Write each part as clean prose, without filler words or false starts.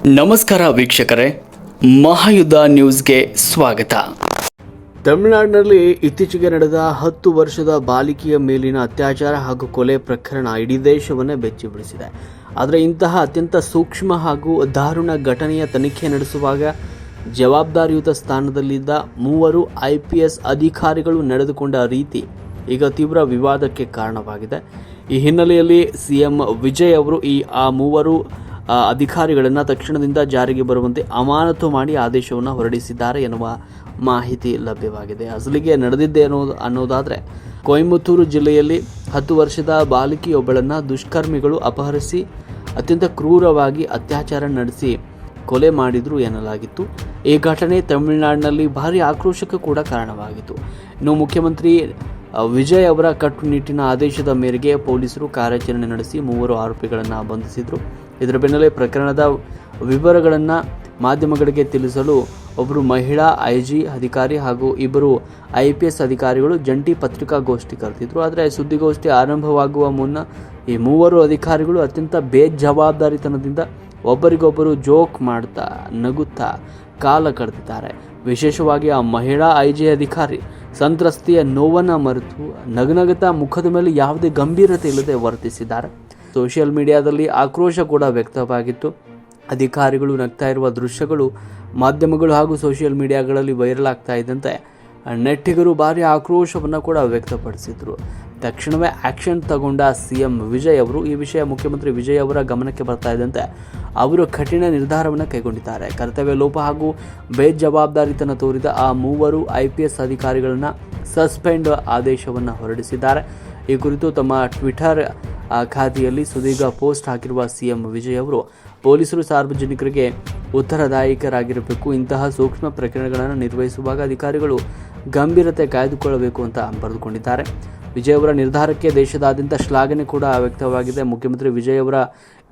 ನಮಸ್ಕಾರ ವೀಕ್ಷಕರೇ, ಮಹಾಯುದ್ಧ ನ್ಯೂಸ್ಗೆ ಸ್ವಾಗತ. ತಮಿಳುನಾಡಿನಲ್ಲಿ ಇತ್ತೀಚೆಗೆ ನಡೆದ 10 ವರ್ಷದ ಬಾಲಿಕೆಯ ಮೇಲಿನ ಅತ್ಯಾಚಾರ ಹಾಗೂ ಕೊಲೆ ಪ್ರಕರಣ ಇಡೀ ದೇಶವನ್ನೇ ಬೆಚ್ಚಿ ಬೀಳಿಸಿದೆ. ಆದರೆ ಇಂತಹ ಅತ್ಯಂತ ಸೂಕ್ಷ್ಮ ಹಾಗೂ ದಾರುಣ ಘಟನೆಯ ತನಿಖೆ ನಡೆಸುವಾಗ ಜವಾಬ್ದಾರಿಯುತ ಸ್ಥಾನದಲ್ಲಿದ್ದ 3 IPS ಅಧಿಕಾರಿಗಳು ನಡೆದುಕೊಂಡ ರೀತಿ ಈಗ ತೀವ್ರ ವಿವಾದಕ್ಕೆ ಕಾರಣವಾಗಿದೆ. ಈ ಹಿನ್ನೆಲೆಯಲ್ಲಿ ಸಿಎಂ ವಿಜಯ್ ಅವರು ಆ 3 ಅಧಿಕಾರಿಗಳನ್ನು ತಕ್ಷಣದಿಂದ ಜಾರಿಗೆ ಬರುವಂತೆ ಅಮಾನತು ಮಾಡಿ ಆದೇಶವನ್ನು ಹೊರಡಿಸಿದ್ದಾರೆ ಎನ್ನುವ ಮಾಹಿತಿ ಲಭ್ಯವಾಗಿದೆ. ಅಸಲಿಗೆ ನಡೆದಿದ್ದೇನು ಅನ್ನೋದಾದರೆ, ಕೊಯಮತ್ತೂರು ಜಿಲ್ಲೆಯಲ್ಲಿ 10 ವರ್ಷದ ಬಾಲಿಕೆಯೊಬ್ಬಳನ್ನು ದುಷ್ಕರ್ಮಿಗಳು ಅಪಹರಿಸಿ ಅತ್ಯಂತ ಕ್ರೂರವಾಗಿ ಅತ್ಯಾಚಾರ ನಡೆಸಿ ಕೊಲೆ ಮಾಡಿದ್ರು ಎನ್ನಲಾಗಿತ್ತು. ಈ ಘಟನೆ ತಮಿಳುನಾಡಿನಲ್ಲಿ ಭಾರಿ ಆಕ್ರೋಶಕ್ಕೆ ಕೂಡ ಕಾರಣವಾಗಿತ್ತು. ಇನ್ನು ಮುಖ್ಯಮಂತ್ರಿ ವಿಜಯ್ ಅವರ ಕಟ್ಟುನಿಟ್ಟಿನ ಆದೇಶದ ಮೇರೆಗೆ ಪೊಲೀಸರು ಕಾರ್ಯಾಚರಣೆ ನಡೆಸಿ 3 ಆರೋಪಿಗಳನ್ನು ಬಂಧಿಸಿದರು. ಇದರ ಬೆನ್ನಲ್ಲೇ ಪ್ರಕರಣದ ವಿವರಗಳನ್ನು ಮಾಧ್ಯಮಗಳಿಗೆ ತಿಳಿಸಲು ಒಬ್ಬರು ಮಹಿಳಾ IG ಅಧಿಕಾರಿ ಹಾಗೂ 2 IPS ಅಧಿಕಾರಿಗಳು ಜಂಟಿ ಪತ್ರಿಕಾಗೋಷ್ಠಿ ಕರೆದಿದ್ರು. ಆದರೆ ಸುದ್ದಿಗೋಷ್ಠಿ ಆರಂಭವಾಗುವ ಮುನ್ನ ಈ 3 ಅಧಿಕಾರಿಗಳು ಅತ್ಯಂತ ಬೇಜವಾಬ್ದಾರಿತನದಿಂದ ಒಬ್ಬರಿಗೊಬ್ಬರು ಜೋಕ್ ಮಾಡ್ತಾ ನಗುತ್ತಾ ಕಾಲ ಕಳೆದಿದ್ದಾರೆ. ವಿಶೇಷವಾಗಿ ಆ ಮಹಿಳಾ IG ಅಧಿಕಾರಿ ಸಂತ್ರಸ್ತೆಯ ನೋವನ್ನು ಮರೆತು ನಗನಗುತ್ತಾ ಮುಖದ ಮೇಲೆ ಯಾವುದೇ ಗಂಭೀರತೆ ಇಲ್ಲದೆ ವರ್ತಿಸಿದ್ದಾರೆ. ಸೋಷಿಯಲ್ ಮೀಡಿಯಾದಲ್ಲಿ ಆಕ್ರೋಶ ಕೂಡ ವ್ಯಕ್ತವಾಗಿತ್ತು. ಅಧಿಕಾರಿಗಳು ನಗ್ತಾ ಇರುವ ದೃಶ್ಯಗಳು ಮಾಧ್ಯಮಗಳು ಹಾಗೂ ಸೋಷಿಯಲ್ ಮೀಡಿಯಾಗಳಲ್ಲಿ ವೈರಲ್ ಆಗ್ತಾ ಇದ್ದಂತೆ ನೆಟ್ಟಿಗರು ಭಾರಿ ಆಕ್ರೋಶವನ್ನು ಕೂಡ ವ್ಯಕ್ತಪಡಿಸಿದರು. ತಕ್ಷಣವೇ ಆಕ್ಷನ್ ತಗೊಂಡ ಸಿಎಂ ವಿಜಯ್ ಅವರು ಈ ವಿಷಯ ಮುಖ್ಯಮಂತ್ರಿ ವಿಜಯ್ ಅವರ ಗಮನಕ್ಕೆ ಬರ್ತಾ ಇದ್ದಂತೆ ಅವರು ಕಠಿಣ ನಿರ್ಧಾರವನ್ನು ಕೈಗೊಂಡಿದ್ದಾರೆ. ಕರ್ತವ್ಯ ಲೋಪ ಹಾಗೂ ಬೇಜವಾಬ್ದಾರಿತನ ತೋರಿದ ಆ 3 IPS ಅಧಿಕಾರಿಗಳನ್ನು ಸಸ್ಪೆಂಡ್ ಆದೇಶವನ್ನು ಹೊರಡಿಸಿದ್ದಾರೆ. ಈ ಕುರಿತು ತಮ್ಮ ಟ್ವಿಟರ್ ಖಾತೆಯಲ್ಲಿ ಸುದೀರ್ಘ ಪೋಸ್ಟ್ ಹಾಕಿರುವ ಸಿಎಂ ವಿಜಯ್ ಅವರು ಪೊಲೀಸರು ಸಾರ್ವಜನಿಕರಿಗೆ ಉತ್ತರದಾಯಿಕರಾಗಿರಬೇಕು, ಇಂತಹ ಸೂಕ್ಷ್ಮ ಪ್ರಕರಣಗಳನ್ನು ನಿರ್ವಹಿಸುವಾಗ ಅಧಿಕಾರಿಗಳು ಗಂಭೀರತೆ ಕಾಯ್ದುಕೊಳ್ಳಬೇಕು ಅಂತ ಬರೆದುಕೊಂಡಿದ್ದಾರೆ. ವಿಜಯ್ ಅವರ ನಿರ್ಧಾರಕ್ಕೆ ದೇಶದಾದ್ಯಂತ ಶ್ಲಾಘನೆ ಕೂಡ ವ್ಯಕ್ತವಾಗಿದೆ. ಮುಖ್ಯಮಂತ್ರಿ ವಿಜಯ್ ಅವರ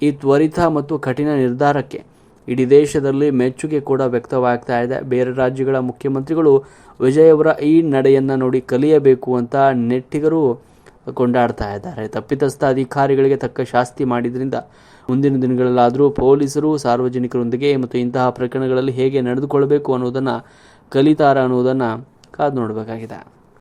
ಈ ತ್ವರಿತ ಮತ್ತು ಕಠಿಣ ನಿರ್ಧಾರಕ್ಕೆ ಇಡೀ ದೇಶದಲ್ಲಿ ಮೆಚ್ಚುಗೆ ಕೂಡ ವ್ಯಕ್ತವಾಗ್ತಾ ಇದೆ. ಬೇರೆ ರಾಜ್ಯಗಳ ಮುಖ್ಯಮಂತ್ರಿಗಳು ವಿಜಯ್ ಅವರ ಈ ನಡೆಯನ್ನು ನೋಡಿ ಕಲಿಯಬೇಕು ಅಂತ ನೆಟ್ಟಿಗರು ಕೊಂಡಾಡ್ತಾ ಇದ್ದಾರೆ. ತಪ್ಪಿತಸ್ಥ ಅಧಿಕಾರಿಗಳಿಗೆ ತಕ್ಕ ಶಾಸ್ತಿ ಮಾಡಿದ್ರಿಂದ ಮುಂದಿನ ದಿನಗಳಲ್ಲಾದರೂ ಪೊಲೀಸರು ಸಾರ್ವಜನಿಕರೊಂದಿಗೆ ಮತ್ತು ಇಂತಹ ಪ್ರಕರಣಗಳಲ್ಲಿ ಹೇಗೆ ನಡೆದುಕೊಳ್ಳಬೇಕು ಅನ್ನೋದನ್ನು ಕಲಿತಾರ ಅನ್ನೋದನ್ನು ಕಾದು ನೋಡಬೇಕಾಗಿದೆ.